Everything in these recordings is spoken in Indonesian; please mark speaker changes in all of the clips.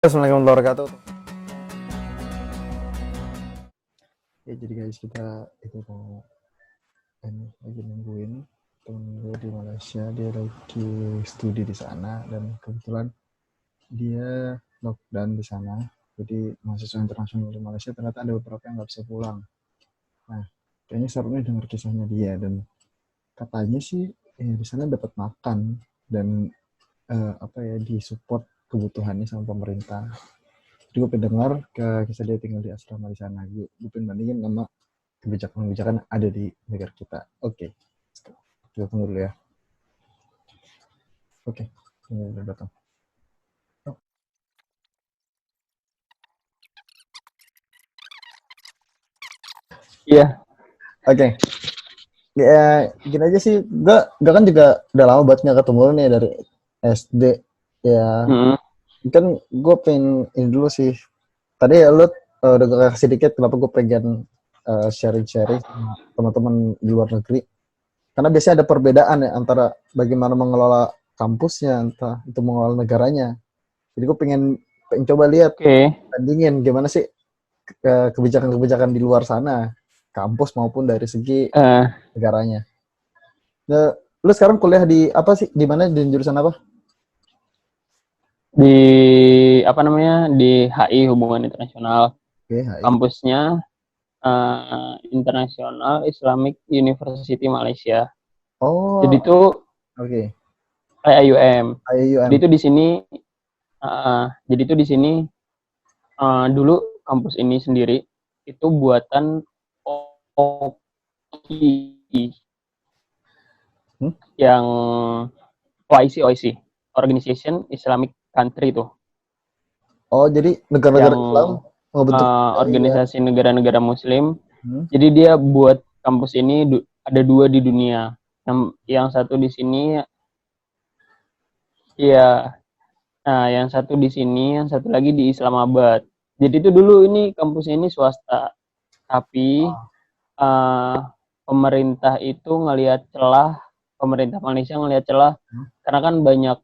Speaker 1: Assalamualaikum warahmatullahi wabarakatuh. Ya jadi guys kita itu mau ini lagi nungguin temen gue di Malaysia, dia lagi studi di sana dan kebetulan dia lockdown di sana. Jadi mahasiswa internasional di Malaysia ternyata ada beberapa yang nggak bisa pulang. Nah, kayaknya seru nih denger kisahnya dia dan katanya sih di sana dapat makan dan apa ya disupport kebutuhannya sama pemerintah. Jadi gue pendengar ke kisah dia tinggal di asrama di sana. Gue pengen bandingin sama kebijakan-kebijakan ada di negara kita. Oke, kita tunggu dulu ya. Oke, ini udah datang. Oh,
Speaker 2: Iya.
Speaker 1: Oke, ya gini aja sih. Gue kan juga udah lama banget nggak ketemu lu nih dari SD. Ya,
Speaker 2: Mm.
Speaker 1: kan gue pengen ini dulu sih. Tadi ya lu udah gue kasih dikit kenapa gue pengen sharing-sharing sama teman-teman di luar negeri. Karena biasanya ada perbedaan ya antara bagaimana mengelola kampusnya, entah itu mengelola negaranya. Jadi gue pengen coba lihat
Speaker 2: Oke.
Speaker 1: bandingin gimana sih kebijakan-kebijakan di luar sana, kampus maupun dari segi
Speaker 2: Eh,
Speaker 1: negaranya. Nah, lu sekarang kuliah di apa sih? Di mana? Di jurusan apa?
Speaker 2: di apa namanya di HI Hubungan Internasional,
Speaker 1: Oke, HI.
Speaker 2: kampusnya International Islamic University Malaysia. Jadi
Speaker 1: Oh,
Speaker 2: itu
Speaker 1: oke.
Speaker 2: IUM. Jadi
Speaker 1: IUM.
Speaker 2: itu di sini jadi itu di sini dulu kampus ini sendiri itu buatan OIC
Speaker 1: Hmm?
Speaker 2: yang OIC Organization Islamic Country itu
Speaker 1: Oh, jadi negara-negara
Speaker 2: yang
Speaker 1: Islam membentuk IUM.
Speaker 2: organisasi negara-negara Muslim.
Speaker 1: Hmm?
Speaker 2: Jadi dia buat kampus ini ada dua di dunia. Yang satu di sini, ya, nah yang satu di sini, yang satu lagi di Islamabad. Jadi itu dulu ini kampus ini swasta, tapi uh, pemerintah itu ngelihat celah, pemerintah Malaysia ngelihat celah,
Speaker 1: Hmm?
Speaker 2: karena kan banyak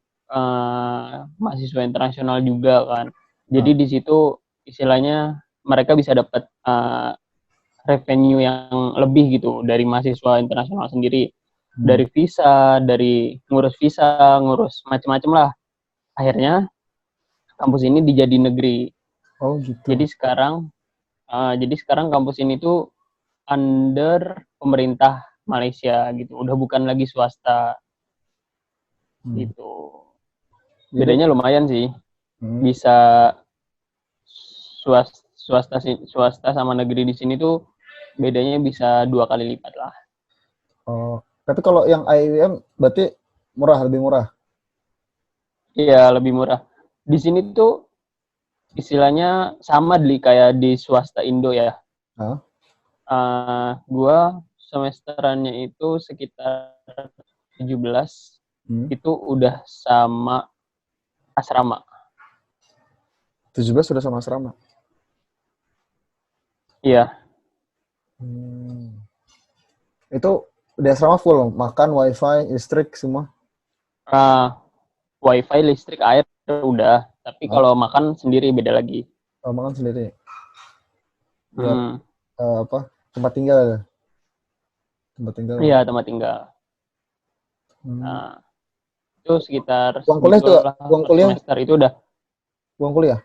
Speaker 2: mahasiswa internasional juga kan.
Speaker 1: Ah,
Speaker 2: Jadi di situ istilahnya mereka bisa dapat revenue yang lebih gitu dari mahasiswa internasional sendiri,
Speaker 1: hmm.
Speaker 2: dari visa, dari ngurus macam-macam lah. Akhirnya kampus ini dijadi negeri.
Speaker 1: Oh, gitu.
Speaker 2: Jadi sekarang kampus ini tuh under pemerintah Malaysia gitu, udah bukan lagi swasta
Speaker 1: Hmm.
Speaker 2: gitu.
Speaker 1: Jadi,
Speaker 2: Bedanya lumayan sih,
Speaker 1: hmm.
Speaker 2: bisa swasta sama negeri di sini tuh bedanya bisa 2 kali lipat lah.
Speaker 1: Oh, tapi kalau yang IUM berarti murah, lebih murah.
Speaker 2: Iya, lebih murah. Di sini tuh istilahnya sama kayak di swasta Indo ya.
Speaker 1: Hah?
Speaker 2: Gua semesterannya itu sekitar 17,
Speaker 1: Hmm.
Speaker 2: itu udah sama asrama.
Speaker 1: 17 sudah sama asrama.
Speaker 2: Iya.
Speaker 1: Hmm. Itu di asrama full, makan, wifi, listrik semua.
Speaker 2: uh, Wifi, listrik, air udah, tapi
Speaker 1: Hah?
Speaker 2: kalau makan sendiri beda lagi.
Speaker 1: Oh, makan sendiri. Buat
Speaker 2: Hmm.
Speaker 1: apa? Tempat tinggal, tempat tinggal.
Speaker 2: Iya, tempat tinggal.
Speaker 1: Hmm.
Speaker 2: Nah, itu sekitar
Speaker 1: Uang kuliah tuh,
Speaker 2: segitulah
Speaker 1: uang
Speaker 2: per
Speaker 1: kuliah,
Speaker 2: semester itu
Speaker 1: uang kuliah.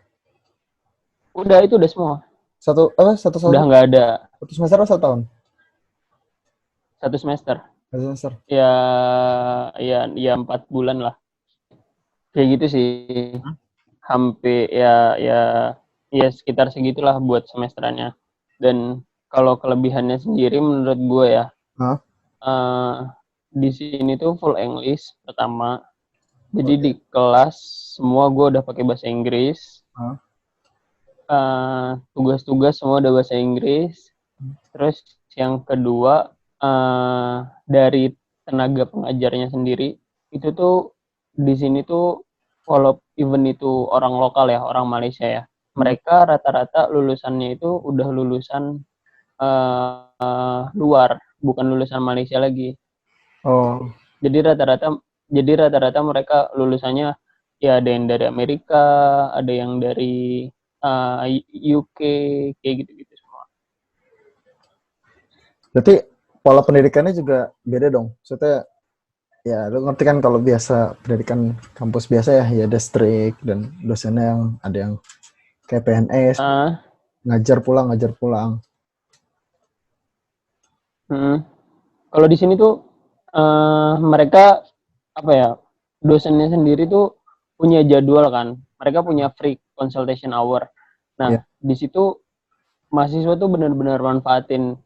Speaker 2: itu udah semua.
Speaker 1: Satu apa? Satu
Speaker 2: Udah
Speaker 1: tahun?
Speaker 2: nggak ada
Speaker 1: Satu semester atau 1 tahun?
Speaker 2: satu semester.
Speaker 1: Satu semester.
Speaker 2: Ya, ya 4 bulan lah. Kayak gitu sih.
Speaker 1: Hah?
Speaker 2: Hampir ya sekitar segitulah buat semesterannya. Dan kalau kelebihannya sendiri menurut gue ya,
Speaker 1: Hah?
Speaker 2: uh, di sini tuh full English pertama. Jadi di
Speaker 1: Oke.
Speaker 2: kelas semua gue udah pakai bahasa Inggris.
Speaker 1: Hah?
Speaker 2: Tugas-tugas semua udah bahasa Inggris. Terus yang kedua, dari tenaga pengajarnya sendiri itu tuh di sini tuh, walau even itu orang lokal ya, orang Malaysia ya,
Speaker 1: Hmm.
Speaker 2: mereka rata-rata lulusannya itu udah lulusan luar, bukan lulusan Malaysia lagi.
Speaker 1: Oh.
Speaker 2: Jadi rata-rata mereka lulusannya ya ada yang dari Amerika, ada yang dari UK, kayak gitu-gitu semua.
Speaker 1: Berarti pola pendidikannya juga beda dong. Maksudnya ya lu ngerti kan kalau biasa pendidikan kampus biasa ya ada strict dan dosennya yang ada yang kayak PNS
Speaker 2: Ah,
Speaker 1: ngajar pulang.
Speaker 2: Kalau di sini tuh mereka apa ya, dosennya sendiri tuh punya jadwal kan. Mereka punya free consultation hour.
Speaker 1: Ya.
Speaker 2: Nah, di situ mahasiswa tuh benar-benar manfaatin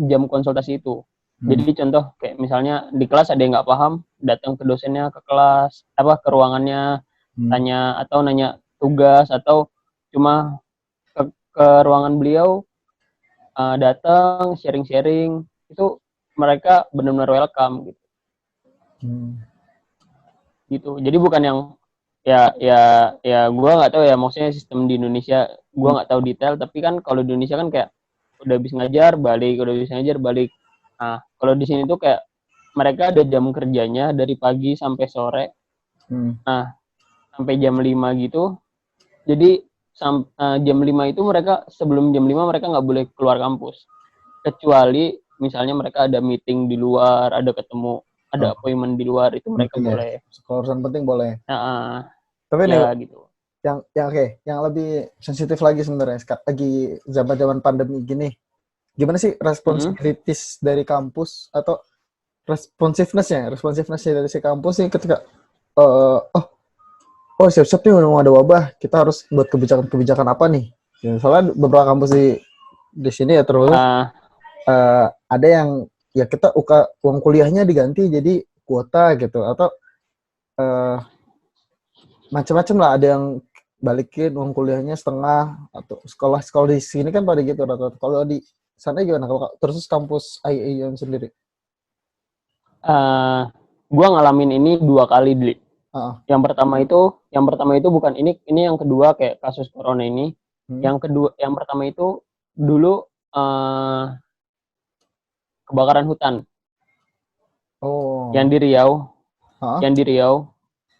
Speaker 2: jam konsultasi itu. Jadi contoh kayak misalnya di kelas ada yang nggak paham, datang ke dosennya ke kelas, ke ruangannya, tanya atau nanya tugas atau cuma ke ruangan beliau, datang sharing-sharing, itu mereka benar-benar welcome gitu. Gitu. Jadi bukan yang ya gue nggak tahu ya, maksudnya sistem di Indonesia gue nggak tahu detail, tapi kan kalau di Indonesia kan kayak udah habis ngajar balik, udah habis ngajar balik. Nah, kalau di sini tuh kayak mereka ada jam kerjanya dari pagi sampai sore. Nah, sampai jam 5 gitu. Jadi jam 5 itu mereka, sebelum jam 5 mereka nggak boleh keluar kampus. Kecuali misalnya mereka ada meeting di luar, ada ketemu, ada appointment di luar, itu mereka boleh.
Speaker 1: Kalau urusan penting boleh.
Speaker 2: Tapi ya gitu.
Speaker 1: Yang lebih sensitif lagi sebenarnya lagi zaman-zaman pandemi gini. Gimana sih responsibilities dari kampus atau responsiveness-nya dari si kampus sih ketika siap-siap nih mau ada wabah, kita harus buat kebijakan apa nih? Ya, soalnya beberapa kampus di sini ya terus ada yang ya kita uang kuliahnya diganti jadi kuota gitu atau macam-macam lah, ada yang balikin uang kuliahnya setengah atau sekolah di sini kan pada gitu rata-rata. Kalau di sana gimana kalau terus kampus IAIN sendiri?
Speaker 2: Gua ngalamin ini 2 kali, Dli. Yang pertama itu bukan ini yang kedua kayak kasus corona ini. Yang pertama itu dulu kebakaran hutan. Yang di Riau.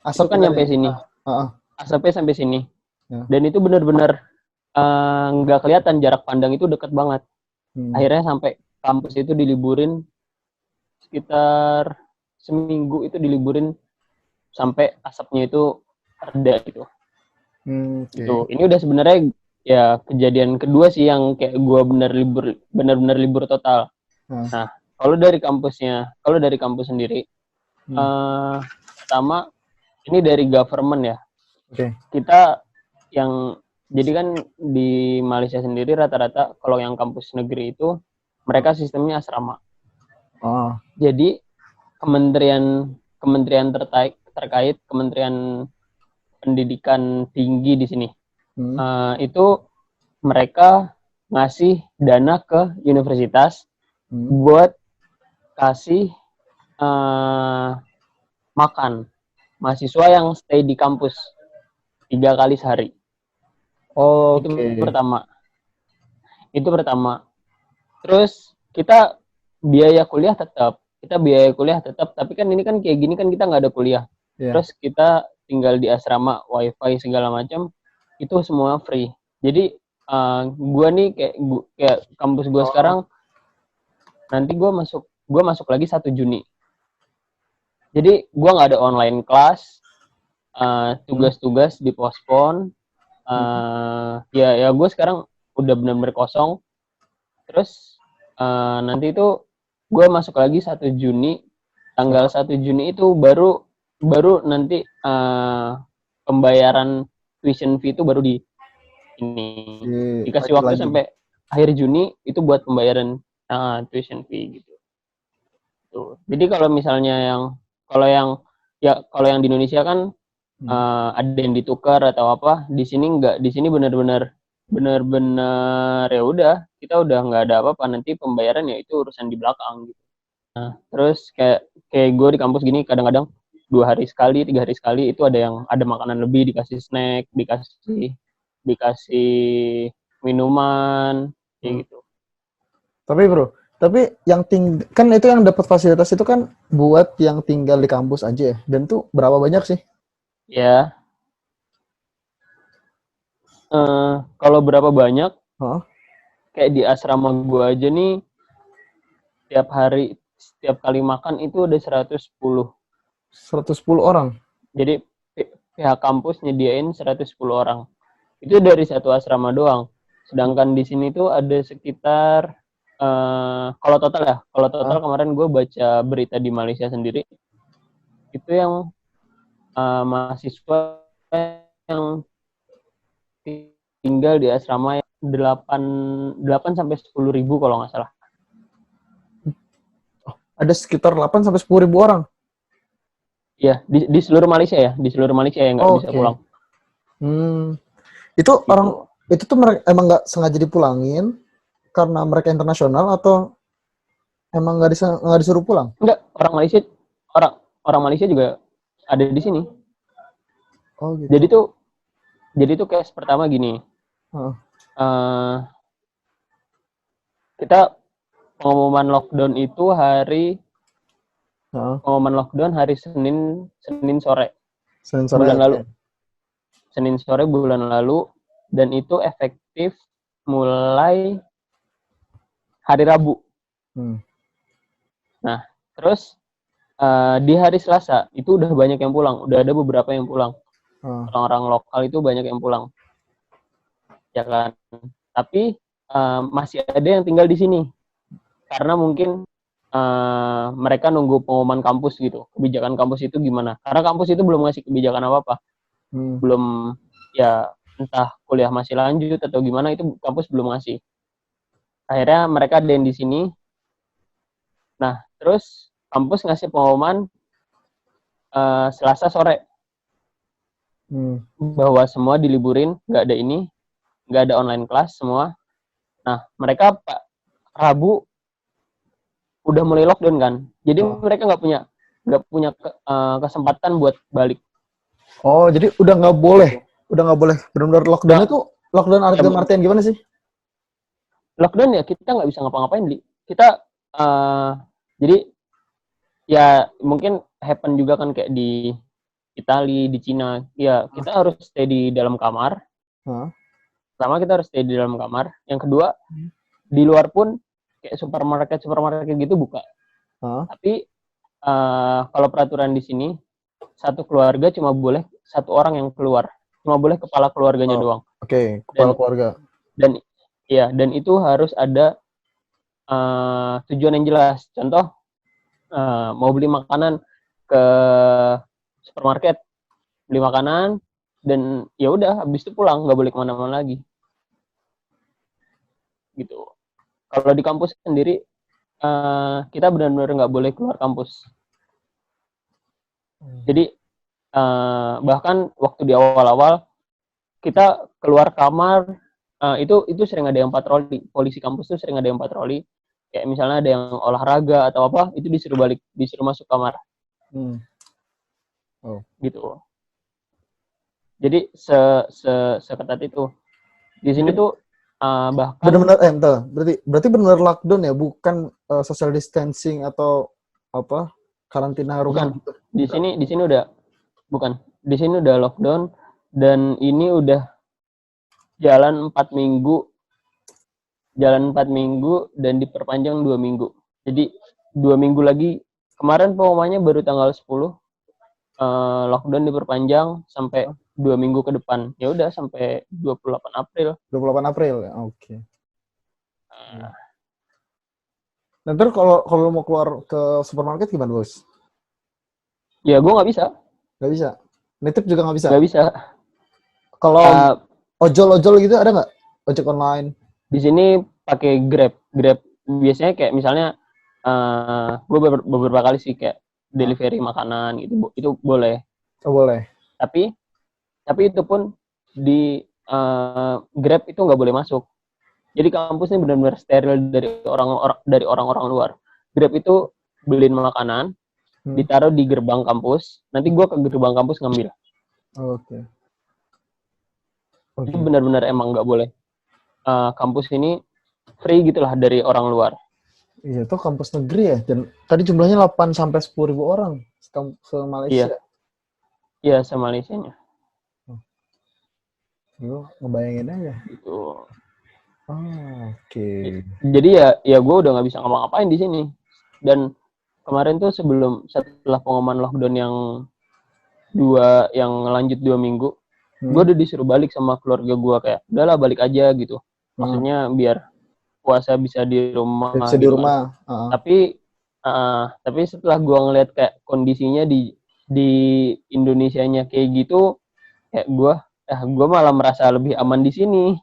Speaker 2: Itu kan nyampe sini. Asapnya sampai sini. Dan itu benar-benar nggak kelihatan, jarak pandang itu dekat banget. Akhirnya sampai kampus itu diliburin sekitar seminggu, itu diliburin sampai asapnya itu reda gitu. Gitu. Ini udah sebenarnya ya kejadian kedua sih yang kayak gue benar-benar libur total. Nah, kalau dari kampus sendiri, pertama ini dari government ya. Kita jadi kan di Malaysia sendiri rata-rata kalau yang kampus negeri itu mereka sistemnya asrama. Jadi kementerian terkait Kementerian Pendidikan Tinggi di sini itu mereka ngasih dana ke universitas buat kasih makan mahasiswa yang stay di kampus 3 kali sehari. Itu pertama. Terus kita biaya kuliah tetap, tapi kan ini kan kayak gini kan kita nggak ada kuliah. Terus kita tinggal di asrama, wifi segala macam itu semua free. Jadi gue nih kayak kampus gue sekarang nanti gue masuk lagi 1 Juni. Jadi gue nggak ada online kelas, tugas-tugas dipospon. Ya gue sekarang udah benar-benar kosong. Terus nanti itu gue masuk lagi 1 Juni, tanggal 1 Juni itu baru nanti pembayaran tuition fee itu baru dikasih waktu lagi. Sampai akhir Juni itu buat pembayaran tuition fee gitu. Tuh. Jadi kalau misalnya kalau yang di Indonesia kan ada yang ditukar atau apa, di sini enggak. Di sini benar-benar ya udah, kita udah nggak ada apa-apa, nanti pembayaran ya itu urusan di belakang gitu. Nah, terus kayak gue di kampus gini kadang-kadang 2 hari sekali, 3 hari sekali itu ada makanan lebih, dikasih snack, dikasih minuman kayak gitu.
Speaker 1: Tapi bro, Tapi yang kan itu yang dapat fasilitas itu kan buat yang tinggal di kampus aja ya. Dan tuh berapa banyak sih?
Speaker 2: Ya, kalau berapa banyak,
Speaker 1: Hah?
Speaker 2: kayak di asrama gua aja nih, tiap hari, setiap kali makan itu udah 110.
Speaker 1: 110 orang.
Speaker 2: Jadi pihak kampus nyediain 110 orang. Itu dari satu asrama doang. Sedangkan di sini tuh ada sekitar kalau total
Speaker 1: Hah?
Speaker 2: kemarin gue baca berita di Malaysia sendiri, itu yang mahasiswa yang tinggal di asrama yang 8 sampai 10 ribu kalau nggak salah.
Speaker 1: Ada sekitar 8 sampai 10 ribu orang.
Speaker 2: Iya, di seluruh Malaysia ya, di seluruh Malaysia yang nggak
Speaker 1: Oh,
Speaker 2: bisa
Speaker 1: oke.
Speaker 2: pulang.
Speaker 1: Itu orang
Speaker 2: Gitu.
Speaker 1: itu tuh emang nggak sengaja dipulangin karena mereka internasional atau emang nggak disuruh pulang?
Speaker 2: Enggak, orang orang Malaysia juga ada di sini.
Speaker 1: Oh
Speaker 2: Jadi
Speaker 1: gitu.
Speaker 2: tuh jadi tuh case pertama gini.
Speaker 1: Heeh.
Speaker 2: Uh, kita pengumuman lockdown hari Senin sore
Speaker 1: Senin sore,
Speaker 2: bulan lalu.
Speaker 1: oke.
Speaker 2: Senin sore bulan lalu, dan itu efektif mulai hari Rabu. Nah, terus di hari Selasa itu udah banyak yang pulang, udah ada beberapa yang pulang. Orang-orang lokal itu banyak yang pulang, ya kan. Tapi masih ada yang tinggal di sini karena mungkin mereka nunggu pengumuman kampus gitu, kebijakan kampus itu gimana. Karena kampus itu belum ngasih kebijakan apa-apa, belum, ya entah kuliah masih lanjut atau gimana, itu kampus belum ngasih. Akhirnya mereka ada yang di sini. Nah, terus kampus ngasih pengumuman Selasa sore bahwa semua diliburin, nggak ada online kelas semua. Nah, mereka Rabu udah mulai lockdown kan, jadi mereka nggak punya kesempatan buat balik.
Speaker 1: Oh, jadi udah nggak boleh benar-benar lockdown itu lockdown artian gimana sih?
Speaker 2: Lockdown ya kita nggak bisa ngapa-ngapain, kita jadi ya mungkin happen juga kan kayak di Italia, di Cina, ya kita harus stay di dalam kamar. Pertama kita harus stay di dalam kamar. Yang kedua, di luar pun kayak supermarket gitu buka. Tapi kalau peraturan di sini, satu keluarga cuma boleh satu orang yang keluar, cuma boleh kepala keluarganya doang.
Speaker 1: Oke, kepala keluarga.
Speaker 2: Dan itu harus ada tujuan yang jelas. Contoh, mau beli makanan ke supermarket, beli makanan, dan ya udah habis itu pulang, nggak boleh kemana-mana lagi gitu. Kalau di kampus sendiri kita benar-benar nggak boleh keluar kampus. Jadi bahkan waktu di awal-awal kita keluar kamar, itu sering ada yang patroli. Polisi kampus tuh sering ada yang patroli, kayak misalnya ada yang olahraga atau apa, itu disuruh masuk kamar. Gitu. Jadi seketat itu. Di sini tuh bahkan
Speaker 1: benar-benar berarti benar-benar lockdown ya, bukan social distancing atau apa karantina rumah
Speaker 2: gitu. Di sini udah bukan. Di sini udah lockdown, dan ini udah jalan 4 minggu dan diperpanjang 2 minggu. Jadi 2 minggu lagi, kemarin pengumumannya baru tanggal 10, lockdown diperpanjang sampai 2 minggu ke depan. Ya udah sampai 28 April.
Speaker 1: 28 April ya. Oke. Nah, terus kalau mau keluar ke supermarket gimana, Bos?
Speaker 2: Ya, gue nggak bisa.
Speaker 1: Nggak bisa. Nitip juga nggak bisa.
Speaker 2: Nggak bisa.
Speaker 1: Kalau ojol gitu ada nggak? Ojek online?
Speaker 2: Di sini pakai Grab. Biasanya kayak misalnya gue beberapa kali sih kayak delivery makanan gitu, itu boleh.
Speaker 1: Oh, boleh.
Speaker 2: Tapi itu pun di Grab itu nggak boleh masuk. Jadi kampus ini benar-benar steril dari orang-orang luar. Grab itu beliin makanan, ditaruh di gerbang kampus, nanti gue ke gerbang kampus ngambil.
Speaker 1: Oke.
Speaker 2: Itu benar-benar emang nggak boleh. Kampus ini free gitulah dari orang luar.
Speaker 1: Iya, itu kampus negeri ya. Dan tadi jumlahnya 8 sampai 10.000 orang se-Malaysia.
Speaker 2: Iya, iya sama Malaysianya.
Speaker 1: Lu ngebayangin aja.
Speaker 2: Gitu.
Speaker 1: Oke.
Speaker 2: Jadi ya gue udah nggak bisa ngapa-ngapain di sini. Dan kemarin tuh setelah pengumuman lockdown yang lanjut 2 minggu, gue udah disuruh balik sama keluarga gue, kayak udahlah balik aja gitu. Maksudnya biar puasa bisa di rumah
Speaker 1: Bisa di
Speaker 2: gitu
Speaker 1: rumah.
Speaker 2: kan. Tapi setelah gue ngeliat kayak kondisinya di Indonesianya kayak gitu, kayak gue malah merasa lebih aman di sini.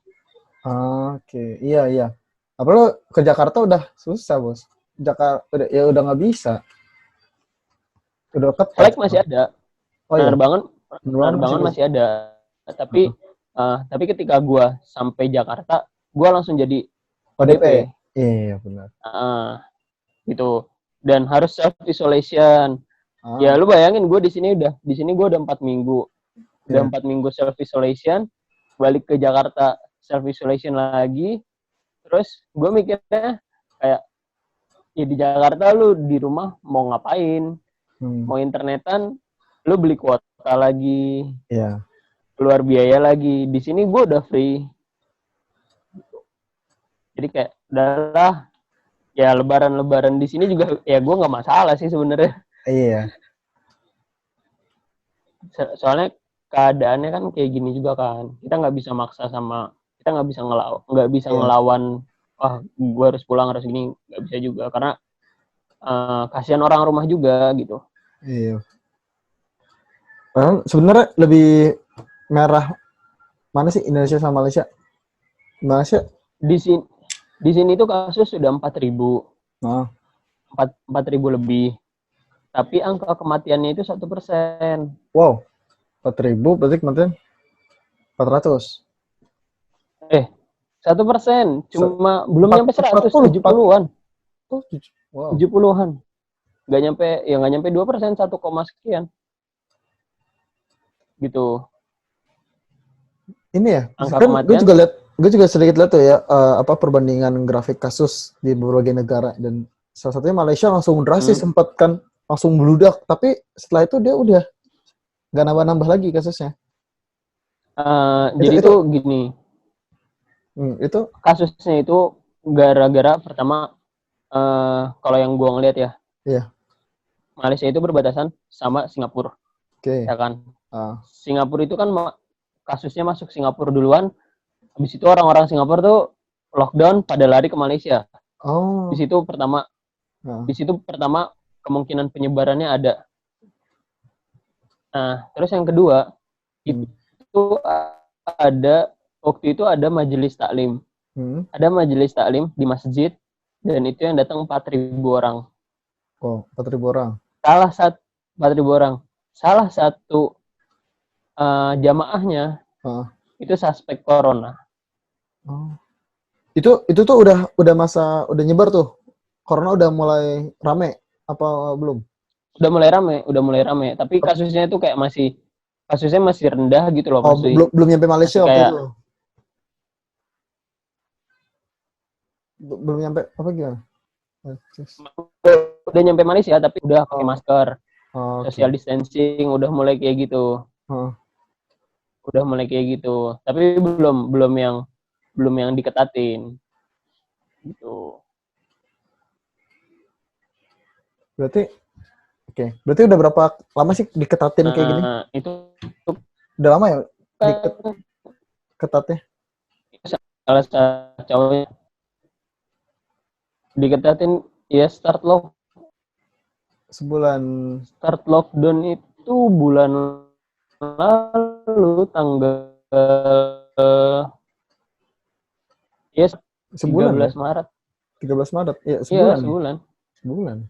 Speaker 1: Oke, iya. Apa lo ke Jakarta udah susah, Bos. Jakarta udah nggak bisa. Udah ketat.
Speaker 2: Flight masih ada.
Speaker 1: Oh iya.
Speaker 2: Penerbangan masih ada. Tapi ketika gue sampai Jakarta, gue langsung jadi
Speaker 1: ODP. Iya, benar.
Speaker 2: Gitu. Dan harus self isolation. Ya lu bayangin gue di sini gue udah 4 minggu. Udah 4 minggu self isolation, balik ke Jakarta self isolation lagi. Terus gue mikirnya kayak ya di Jakarta lu di rumah mau ngapain? Mau internetan, lu beli kuota lagi.
Speaker 1: Iya.
Speaker 2: Keluar biaya lagi. Di sini gue udah free. Jadi kayak udahlah, ya lebaran di sini juga ya gue nggak masalah sih sebenarnya.
Speaker 1: Iya.
Speaker 2: Soalnya keadaannya kan kayak gini juga kan. Kita nggak bisa maksa kita nggak bisa ngelawan. Wah, gue harus pulang harus gini, nggak bisa juga karena kasihan orang rumah juga gitu.
Speaker 1: Iya. Sebenarnya lebih merah mana sih Indonesia sama Malaysia? Malaysia
Speaker 2: di sini tuh kasus sudah 4.000. 4.000 lebih. Tapi angka kematiannya itu 1%.
Speaker 1: Wow. 4.000 berarti kematian 400.
Speaker 2: 1%. Cuma belum nyampe 100, 70-an.
Speaker 1: Wow.
Speaker 2: 70-an. Nggak nyampe 2%, 1, sekian. Gitu.
Speaker 1: Ini ya,
Speaker 2: angka
Speaker 1: kan
Speaker 2: kematian.
Speaker 1: gue juga sedikit lihat tuh ya, perbandingan grafik kasus di berbagai negara, dan salah satunya Malaysia langsung drastis sempat kan langsung meludak, tapi setelah itu dia udah nggak nambah-nambah lagi kasusnya.
Speaker 2: Jadi itu gini.
Speaker 1: Itu
Speaker 2: kasusnya itu gara-gara pertama, kalau yang gue ngeliat ya, Malaysia itu berbatasan sama Singapura. Ya kan? Singapura itu kan kasusnya masuk Singapura duluan, habis itu orang-orang Singapura tuh lockdown pada lari ke Malaysia. Di situ pertama kemungkinan penyebarannya ada. Nah, terus yang kedua itu waktu itu ada majelis taklim. Ada majelis taklim di masjid, dan itu yang datang 4.000 orang.
Speaker 1: 4.000 orang.
Speaker 2: 4.000 orang. Salah satu jamaahnya itu suspek corona.
Speaker 1: Itu tuh udah nyebar tuh. Corona udah mulai rame apa belum?
Speaker 2: Udah mulai rame. Tapi kasusnya itu kayak masih rendah gitu loh.
Speaker 1: Belum nyampe Malaysia waktu itu. Belum nyampe apa gimana?
Speaker 2: Udah nyampe Malaysia tapi udah pakai masker. Social distancing udah mulai kayak gitu. Udah mulai kayak gitu. Tapi belum yang diketatin. Gitu.
Speaker 1: Berarti udah berapa lama sih diketatin kayak gini?
Speaker 2: Itu
Speaker 1: udah lama ya ketatnya?
Speaker 2: Salah satu cowoknya diketatin ya start lockdown itu bulan lalu tanggal 13 Maret.
Speaker 1: 13 Maret. Ya, sebulan.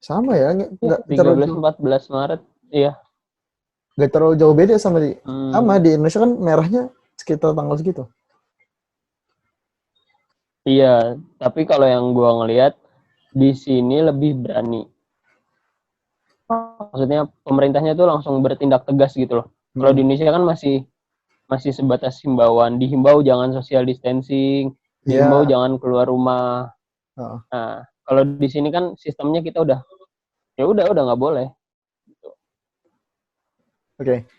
Speaker 1: Sama ya, enggak
Speaker 2: 13-14 Maret. Iya.
Speaker 1: Enggak terlalu jauh beda sama di Indonesia kan merahnya sekitar tanggal segitu.
Speaker 2: Iya, tapi kalau yang gua ngelihat di sini lebih berani. Maksudnya pemerintahnya tuh langsung bertindak tegas gitu loh. Kalau di Indonesia kan masih sebatas himbauan, dihimbau jangan social distancing, dihimbau jangan keluar rumah. Nah, Kalau di sini kan sistemnya kita udah nggak boleh.
Speaker 1: Oke.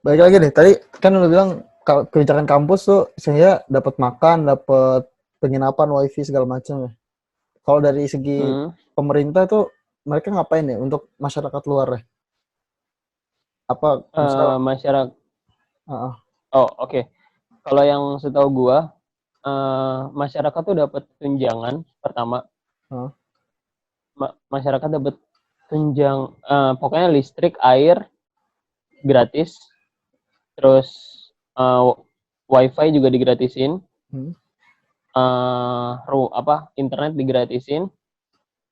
Speaker 1: Balik lagi deh. Tadi kan lu bilang kebijakan kampus tuh sehingga dapat makan, dapat penginapan, wifi segala macam ya. Kalau dari segi pemerintah tuh mereka ngapain ya untuk masyarakat luar ya? Apa misal
Speaker 2: Masyarakat.
Speaker 1: uh,
Speaker 2: Oh, oke. Kalau yang setahu gua, masyarakat tuh dapat tunjangan pertama. Masyarakat dapat tunjang, pokoknya listrik, air gratis, terus wifi juga digratisin, internet digratisin,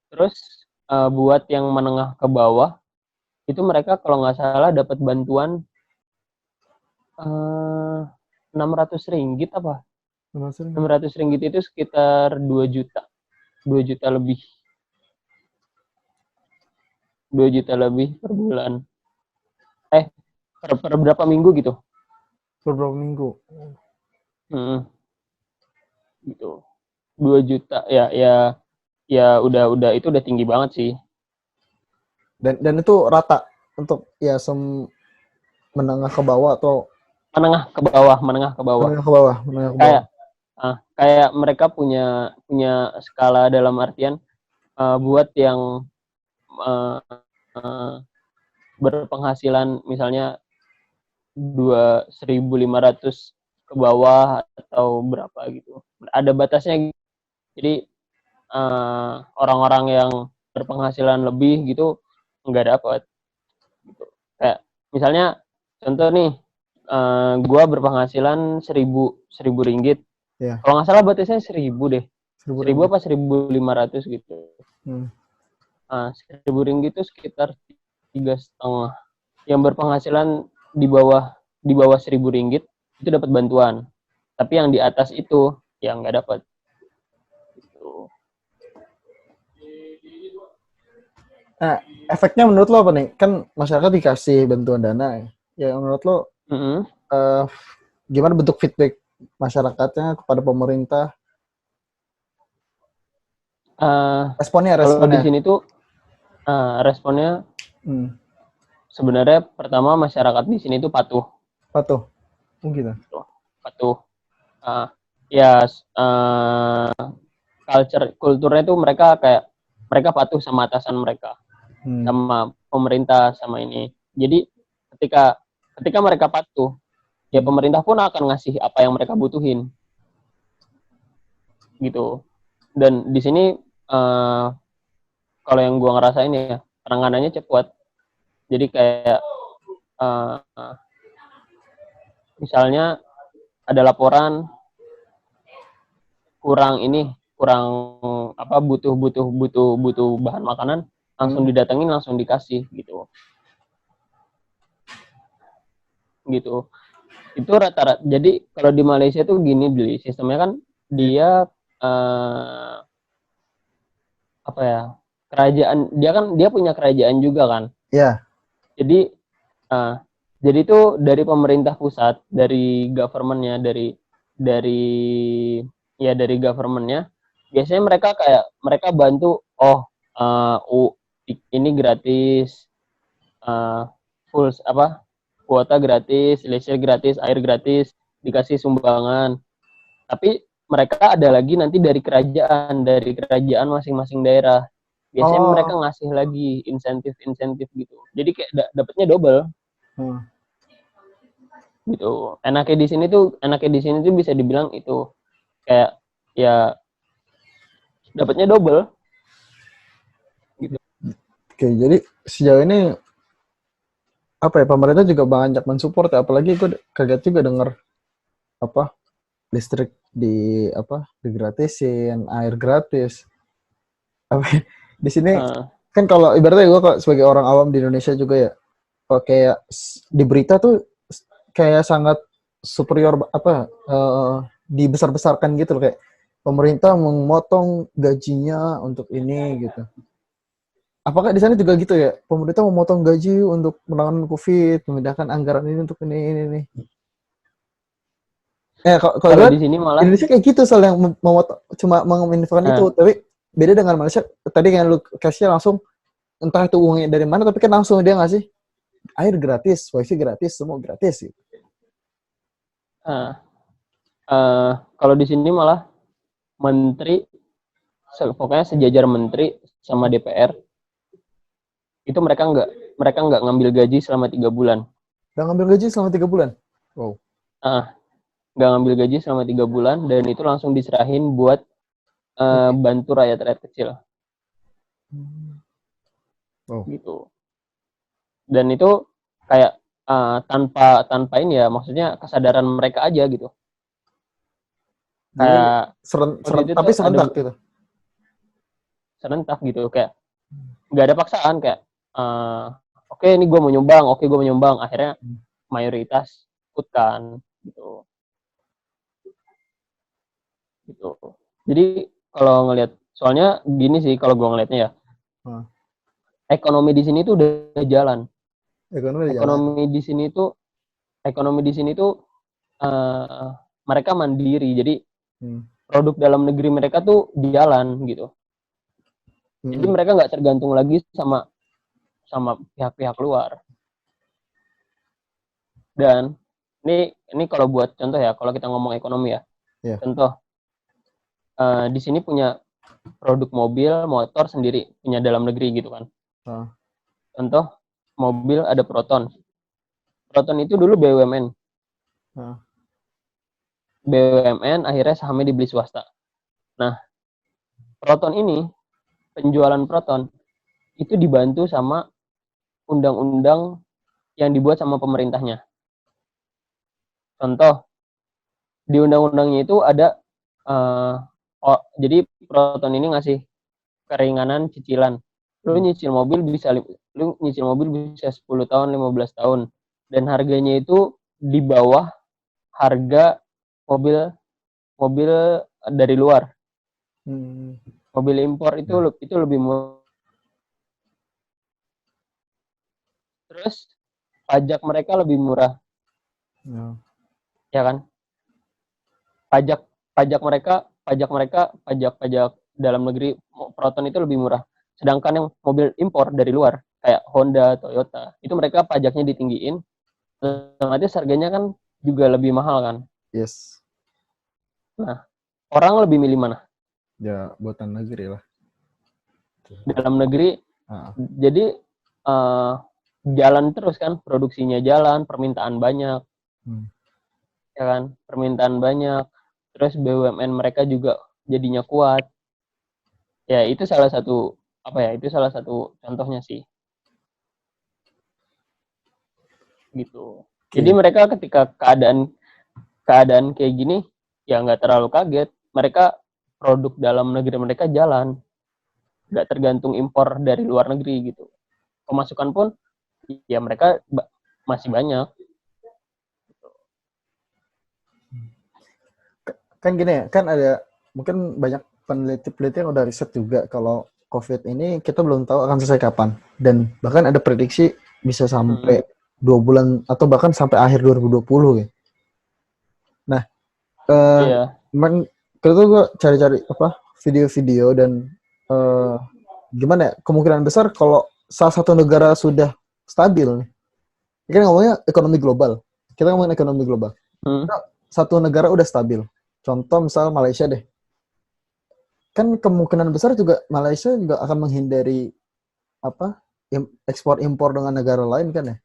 Speaker 2: terus buat yang menengah ke bawah itu mereka kalau nggak salah dapat bantuan 600 ringgit apa? 600 ringgit itu sekitar 2 juta. 2 juta lebih. 2 juta lebih per bulan. Per berapa minggu gitu?
Speaker 1: Per berapa minggu?
Speaker 2: Gitu. 2 juta ya udah itu udah tinggi banget sih.
Speaker 1: Dan itu rata untuk ya menengah ke bawah atau
Speaker 2: menengah ke bawah. Kayak mereka punya skala dalam artian buat yang berpenghasilan misalnya 2.500 ke bawah atau berapa gitu. Ada batasnya. Jadi orang-orang yang berpenghasilan lebih gitu nggak dapat. Gitu. Kayak misalnya contoh nih, gua berpenghasilan 1.000 ringgit.
Speaker 1: Yeah.
Speaker 2: Kalau nggak salah batasnya 1.000 deh. 1.000 apa 1.500 gitu. 1.000 ringgit itu sekitar 3,5. Yang berpenghasilan di bawah 1.000 ringgit itu dapat bantuan. Tapi yang di atas itu ya nggak dapat. Gitu.
Speaker 1: Nah, efeknya menurut lo apa nih? Kan masyarakat dikasih bantuan dana ya. Ya menurut lo gimana bentuk feedback masyarakatnya kepada pemerintah? Responnya.
Speaker 2: Kalau di sini tuh responnya sebenarnya pertama masyarakat di sini tuh patuh.
Speaker 1: Gitu.
Speaker 2: Patuh. Kulturnya tuh mereka patuh sama atasan mereka, sama pemerintah, sama ini. Jadi ketika mereka patuh, ya pemerintah pun akan ngasih apa yang mereka butuhin, gitu. Dan di sini kalau yang gua ngerasain ya penanganannya cepat. Jadi kayak misalnya ada laporan kurang butuh bahan makanan, langsung didatengin, langsung dikasih gitu. Itu rata-rata. Jadi kalau di Malaysia tuh gini beli sistemnya kan dia kerajaan, dia punya kerajaan juga kan.
Speaker 1: Iya.
Speaker 2: Yeah. Jadi itu dari pemerintah pusat, dari government-nya, dari government-nya, biasanya mereka bantu, ini gratis, kuota gratis, listrik gratis, air gratis, dikasih sumbangan. Tapi mereka ada lagi nanti dari kerajaan masing-masing daerah. Biasanya mereka ngasih lagi insentif gitu. Jadi kayak dapatnya double. Gitu. Enaknya di sini tuh bisa dibilang itu kayak ya dapatnya double. Gitu.
Speaker 1: Oke, jadi sejauh ini pemerintah juga banyak mensupport ya, apalagi gue kaget juga denger listrik digratisin, air gratis. Di sini kan kalau ibaratnya gue sebagai orang awam di Indonesia juga ya, kayak di berita tuh kayak sangat superior dibesar-besarkan gitu loh, kayak pemerintah memotong gajinya untuk ini gitu. Apakah di sana juga gitu ya? Pemerintah memotong gaji untuk menangani COVID, memindahkan anggaran ini untuk ini.
Speaker 2: Kalau di sini malah
Speaker 1: Indonesia kayak gitu, soal yang cuma menginfokan itu, tapi beda dengan Malaysia. Tadi kan lu kasih langsung entah itu uangnya dari mana, tapi kan langsung dia ngasih air gratis, wifi gratis, semua gratis gitu.
Speaker 2: Nah, kalau di sini malah menteri, pokoknya sejajar menteri sama DPR itu mereka nggak ngambil gaji selama 3 bulan.
Speaker 1: Udah ngambil gaji selama 3 bulan. Wow.
Speaker 2: Nggak ngambil gaji selama 3 bulan dan itu langsung diserahin buat bantu rakyat-rakyat kecil.
Speaker 1: Wow.
Speaker 2: Gitu. Dan itu kayak tanpa ini ya, maksudnya kesadaran mereka aja gitu. Kayak
Speaker 1: tapi serentak gitu.
Speaker 2: Serentak gitu, kayak nggak ada paksaan, kayak oke, ini gue mau nyumbang, akhirnya mayoritas ikutkan gitu. Jadi kalau ngelihat, soalnya gini sih kalau gue ngelihatnya ya, ekonomi di sini tuh udah jalan. Ekonomi di sini tuh mereka mandiri, jadi produk dalam negeri mereka tuh jalan gitu. Jadi mereka nggak tergantung lagi sama pihak-pihak luar. Dan ini kalau buat contoh ya, kalau kita ngomong ekonomi ya, contoh di sini punya produk mobil, motor sendiri, punya dalam negeri gitu kan. Contoh mobil ada Proton. Proton itu dulu BUMN. BUMN akhirnya sahamnya dibeli swasta. Nah, Proton ini, penjualan Proton itu dibantu sama undang-undang yang dibuat sama pemerintahnya. Contoh, di undang-undangnya itu ada jadi Proton ini ngasih keringanan cicilan. Lu nyicil mobil bisa 10 tahun, 15 tahun. Dan harganya itu di bawah harga mobil dari luar. Mobil impor itu lebih murah. Terus pajak mereka lebih murah. Ya kan? Pajak dalam negeri Proton itu lebih murah. Sedangkan yang mobil impor dari luar kayak Honda, Toyota, itu mereka pajaknya ditinggiin, otomatis harganya kan juga lebih mahal kan.
Speaker 1: Yes.
Speaker 2: Nah, orang lebih milih mana?
Speaker 1: Ya, buatan negeri lah.
Speaker 2: Dalam negeri. Jadi jalan terus kan, produksinya jalan, permintaan banyak. Ya kan, permintaan banyak. Terus BUMN mereka juga jadinya kuat. Ya, itu salah satu contohnya sih. Gitu. Jadi mereka ketika keadaan kayak gini ya nggak terlalu kaget. Mereka produk dalam negeri mereka jalan, nggak tergantung impor dari luar negeri gitu. Pemasukan pun ya mereka masih banyak.
Speaker 1: Kan gini ya, kan ada mungkin banyak peneliti-peneliti yang udah riset juga kalau COVID ini kita belum tahu akan selesai kapan, dan bahkan ada prediksi bisa sampai 2 bulan atau bahkan sampai akhir 2020 ya. Nah, kita gue cari-cari video-video dan gimana ya, kemungkinan besar kalau salah satu negara sudah stabil nih, kita ngomongnya ekonomi global, satu negara udah stabil, contoh misal Malaysia deh, kan kemungkinan besar juga Malaysia juga akan menghindari ekspor impor dengan negara lain kan ya,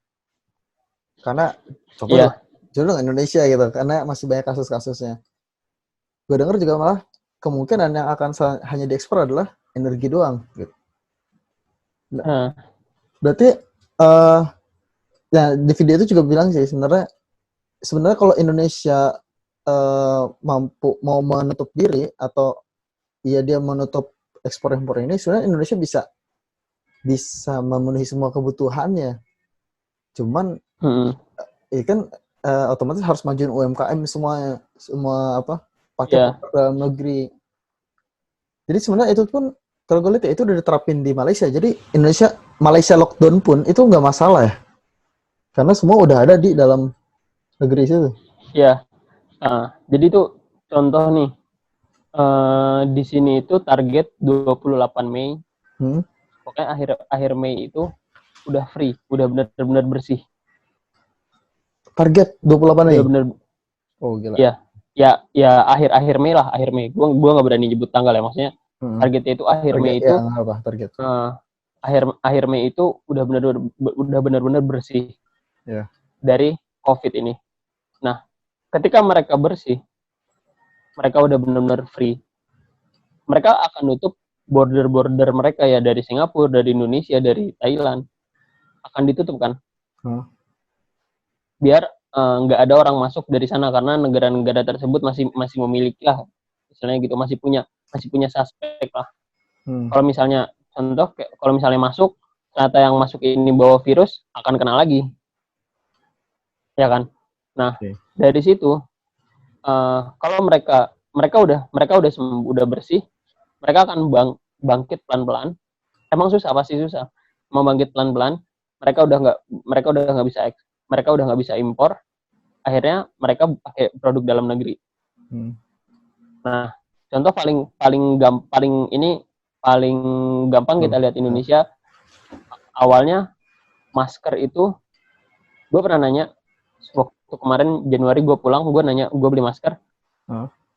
Speaker 1: karena contoh dengan Indonesia gitu, karena masih banyak kasus-kasusnya. Gue dengar juga malah kemungkinan yang akan hanya diekspor adalah energi doang gitu. Berarti ya di video itu juga bilang sih sebenarnya kalau Indonesia mampu mau menutup diri atau dia menutup ekspor impor ini, sebenarnya Indonesia bisa memenuhi semua kebutuhannya. Cuman ya kan otomatis harus majuin UMKM semua pakai dalam negeri. Jadi sebenarnya itu pun kalau gue lihat itu udah diterapin di Malaysia. Jadi Malaysia lockdown pun itu nggak masalah ya, karena semua udah ada di dalam negeri situ.
Speaker 2: Iya. Jadi itu contoh nih, Di sini itu target 28 Mei.
Speaker 1: Hmm?
Speaker 2: Pokoknya akhir Mei itu udah free, udah benar-benar bersih.
Speaker 1: Target 28 Mei.
Speaker 2: Udah benar.
Speaker 1: Oh gila.
Speaker 2: Ya akhir Mei lah, akhir Mei. Gua nggak berani nyebut tanggal ya, maksudnya targetnya itu akhir
Speaker 1: Target
Speaker 2: Mei
Speaker 1: ya
Speaker 2: itu.
Speaker 1: apa target?
Speaker 2: Akhir Mei itu udah benar-benar bersih dari COVID ini. Nah, ketika mereka bersih, mereka udah benar-benar free. Mereka akan nutup border mereka ya, dari Singapura, dari Indonesia, dari Thailand, akan ditutup kan? Biar nggak ada orang masuk dari sana, karena negara-negara tersebut masih memiliki lah, istilahnya gitu, masih punya suspek lah. Kalau misalnya contoh, kalau misalnya masuk, ternyata yang masuk ini bawa virus, akan kena lagi, ya kan? Nah, dari situ kalau mereka udah bersih, mereka akan bangkit pelan-pelan. Emang susah, pasti susah. Mau bangkit pelan-pelan, mereka udah nggak bisa impor. Akhirnya mereka pakai produk dalam negeri. Nah, contoh paling gampang kita lihat Indonesia. Awalnya masker itu, gue pernah nanya waktu kemarin Januari gue pulang, gue nanya, gue beli masker.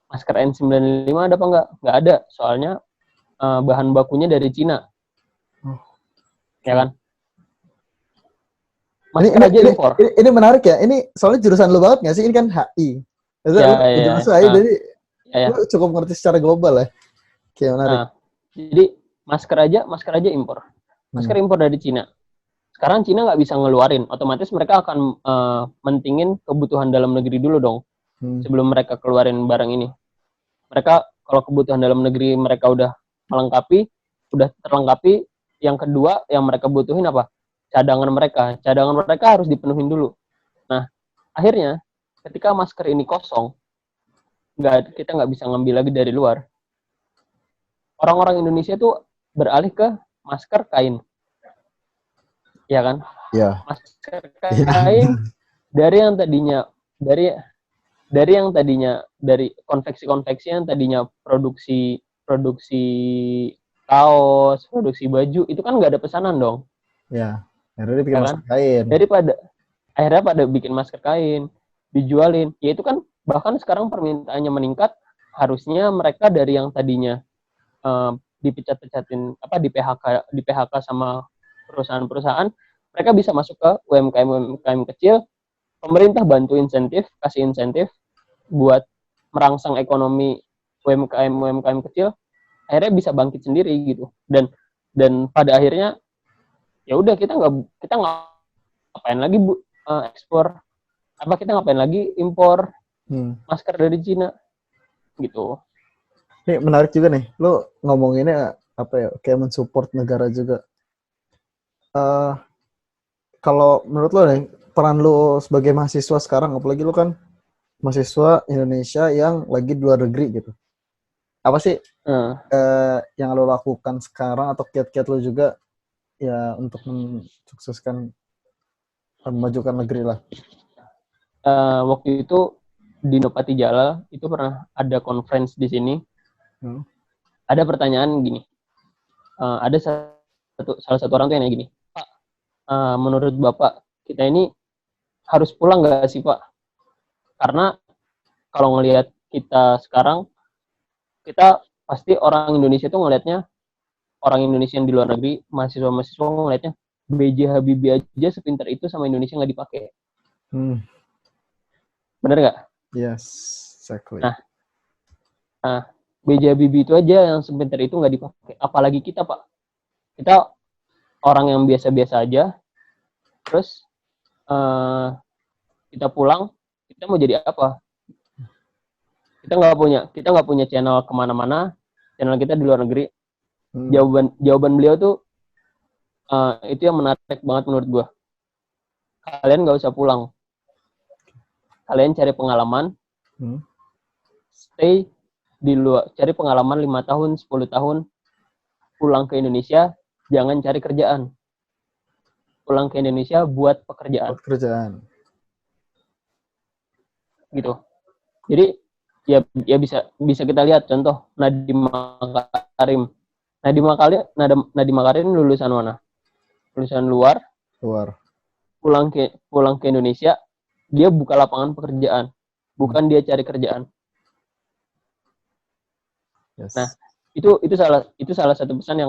Speaker 2: Masker N95 ada apa enggak? Enggak ada, soalnya bahan bakunya dari Cina. Ya kan? Masker aja impor.
Speaker 1: Ini menarik ya. Ini soalnya jurusan lu banget nggak sih? Ini kan HI. Lu HI, jadi lu cukup ngerti secara global ya. Kayak menarik.
Speaker 2: Jadi masker aja impor. Masker impor dari Cina. Sekarang Cina nggak bisa ngeluarin, otomatis mereka akan mentingin kebutuhan dalam negeri dulu dong, sebelum mereka keluarin barang ini. Mereka kalau kebutuhan dalam negeri mereka udah terlengkapi, yang kedua yang mereka butuhin apa? Cadangan mereka harus dipenuhin dulu. Nah, akhirnya ketika masker ini kosong, kita nggak bisa ngambil lagi dari luar. Orang-orang Indonesia tuh beralih ke masker kain. Ya kan?
Speaker 1: Iya.
Speaker 2: Masker kain dari konveksi-konveksi yang tadinya produksi kaos, produksi baju, itu kan nggak ada pesanan dong.
Speaker 1: Ya, akhirnya bikin masker kain.
Speaker 2: Akhirnya pada bikin masker kain, dijualin. Ya itu kan bahkan sekarang permintaannya meningkat. Harusnya mereka dari yang tadinya dipecat-pecatin, di PHK sama perusahaan-perusahaan, mereka bisa masuk ke UMKM kecil. Pemerintah bantu kasih insentif buat merangsang ekonomi UMKM kecil, akhirnya bisa bangkit sendiri gitu. Dan pada akhirnya ya udah, kita nggak ngapain lagi ekspor, kita ngapain lagi impor masker dari Cina gitu.
Speaker 1: Ini menarik juga nih, lo ngomonginnya kayak mensupport negara juga. Kalau menurut lo nih, peran lo sebagai mahasiswa sekarang, apalagi lo kan mahasiswa Indonesia yang lagi di luar negeri gitu, apa sih yang lo lakukan sekarang, atau kiat-kiat lo juga ya untuk mensukseskan memajukan negeri lah?
Speaker 2: Waktu itu di Nopati Jala itu pernah ada conference di sini. Ada pertanyaan gini, ada salah satu orang tuh yang nanya gini, Pak, menurut Bapak kita ini harus pulang nggak sih Pak? Karena kalau ngelihat kita sekarang, kita pasti orang Indonesia tuh ngelihatnya, orang Indonesia yang di luar negeri, mahasiswa ngelihatnya B.J. Habibie aja sepintar itu sama Indonesia nggak dipakai. Bener nggak?
Speaker 1: Yes, exactly.
Speaker 2: Nah, B.J. Habibie itu aja yang sepintar itu nggak dipakai. Apalagi kita, Pak. Kita orang yang biasa-biasa aja. Terus kita pulang, kita mau jadi apa? Kita nggak punya channel kemana-mana. Channel kita di luar negeri. Jawaban beliau tuh itu yang menarik banget menurut gue. Kalian nggak usah pulang. Kalian cari pengalaman, stay di luar, cari pengalaman 5 tahun, 10 tahun, pulang ke Indonesia, jangan cari kerjaan. Pulang ke Indonesia buat pekerjaan.
Speaker 1: Pekerjaan.
Speaker 2: Gitu. Jadi ya bisa kita lihat contoh Nadiem Makarim. Nadiem Makarim lulusan mana? Lulusan luar, pulang ke Indonesia, dia buka lapangan pekerjaan, bukan dia cari kerjaan.
Speaker 1: Yes.
Speaker 2: Nah, itu salah satu pesan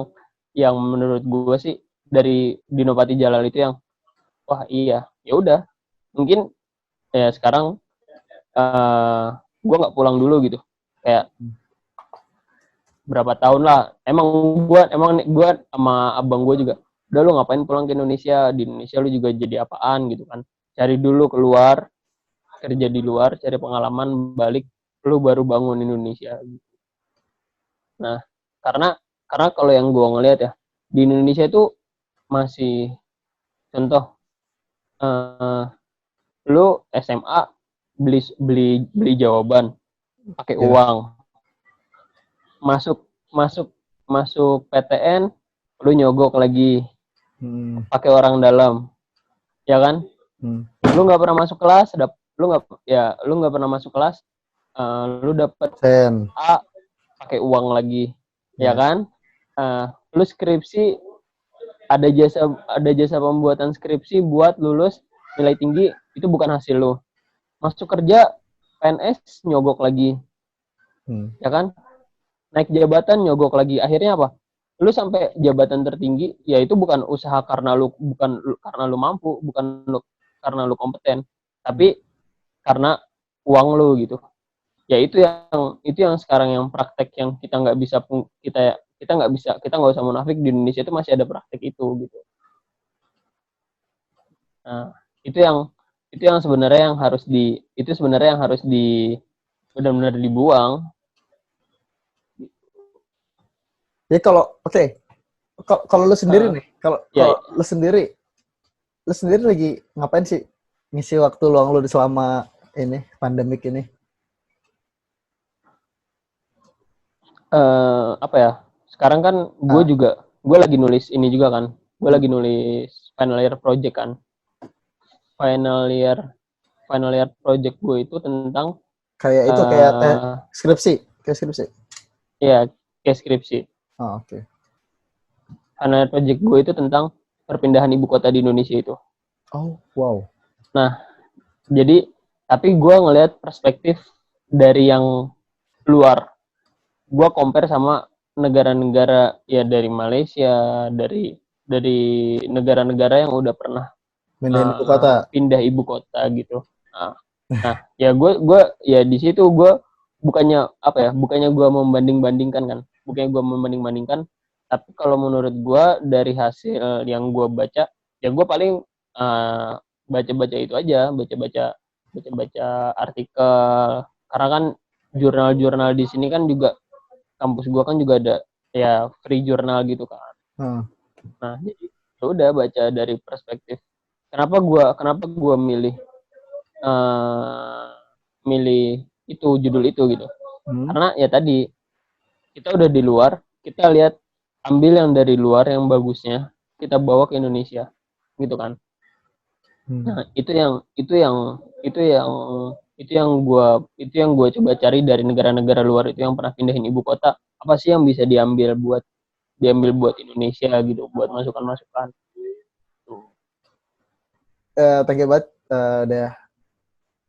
Speaker 2: yang menurut gue sih dari Dino Patijalal itu yang wah iya, ya udah. Mungkin ya sekarang gue nggak pulang dulu gitu. Kayak berapa tahun lah. Emang gue sama abang gue juga, udah lu ngapain pulang ke Indonesia? Di Indonesia lu juga jadi apaan gitu kan? Cari dulu keluar, kerja di luar, cari pengalaman, balik, lu baru bangun Indonesia. Nah, karena kalau yang gue ngeliat ya, di Indonesia itu masih contoh, lu SMA beli jawaban pakai uang, masuk PTN, lu nyogok lagi pakai orang dalam, ya kan? Lu nggak pernah masuk kelas, lu nggak pernah masuk kelas, lu dapet A pakai uang lagi, ya kan? Lu skripsi ada jasa pembuatan skripsi buat lulus nilai tinggi, itu bukan hasil lu. Masuk kerja PNS nyogok lagi, ya kan? Naik jabatan nyogok lagi, akhirnya apa? Lu sampai jabatan tertinggi, ya itu bukan usaha karena lu mampu, bukan karena lu kompeten, tapi karena uang lu gitu. Ya itu yang sekarang yang praktek yang kita nggak usah munafik, di Indonesia itu masih ada praktek itu gitu. Nah, itu yang sebenarnya yang harus benar-benar dibuang.
Speaker 1: Ya kalau lu sendiri nih, kalau lu sendiri lagi ngapain sih ngisi waktu luang lu selama ini pandemik ini?
Speaker 2: Apa ya? Sekarang kan gue lagi nulis ini juga kan. Gue lagi nulis final year project kan. Final year project gue itu tentang
Speaker 1: kayak skripsi.
Speaker 2: Iya, kayak skripsi.
Speaker 1: Oh, oke.
Speaker 2: Final year project gue itu tentang perpindahan ibu kota di Indonesia itu.
Speaker 1: Oh, wow.
Speaker 2: Nah, jadi tapi gue ngelihat perspektif dari yang luar. Gue compare sama negara-negara ya dari Malaysia, dari negara-negara yang udah pernah pindah ibu kota gitu. Nah ya gue ya di situ gue bukannya gue membanding-bandingkan, tapi kalau menurut gue dari hasil yang gue baca, ya gue paling baca-baca itu aja, baca artikel, karena kan jurnal-jurnal di sini kan juga, kampus gue kan juga ada ya free jurnal gitu kan. Nah jadi udah baca dari perspektif kenapa gue milih itu judul itu gitu. Karena ya tadi kita udah di luar, kita lihat, ambil yang dari luar yang bagusnya, kita bawa ke Indonesia gitu kan. Nah itu yang gue coba cari dari negara-negara luar itu yang pernah pindahin ibu kota, apa sih yang bisa diambil buat Indonesia gitu, buat masukan-masukan.
Speaker 1: Thank you banget, udah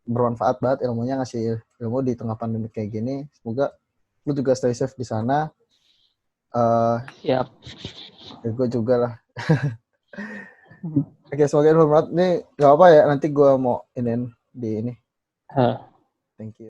Speaker 1: bermanfaat banget ilmunya, ngasih ilmu di tengah pandemi kayak gini. Semoga lu juga stay safe di sana.
Speaker 2: Siap.
Speaker 1: Ya gue juga lah. Oke, semoga bermanfaat. Nih gak apa ya, nanti gue mau di ini. Thank you.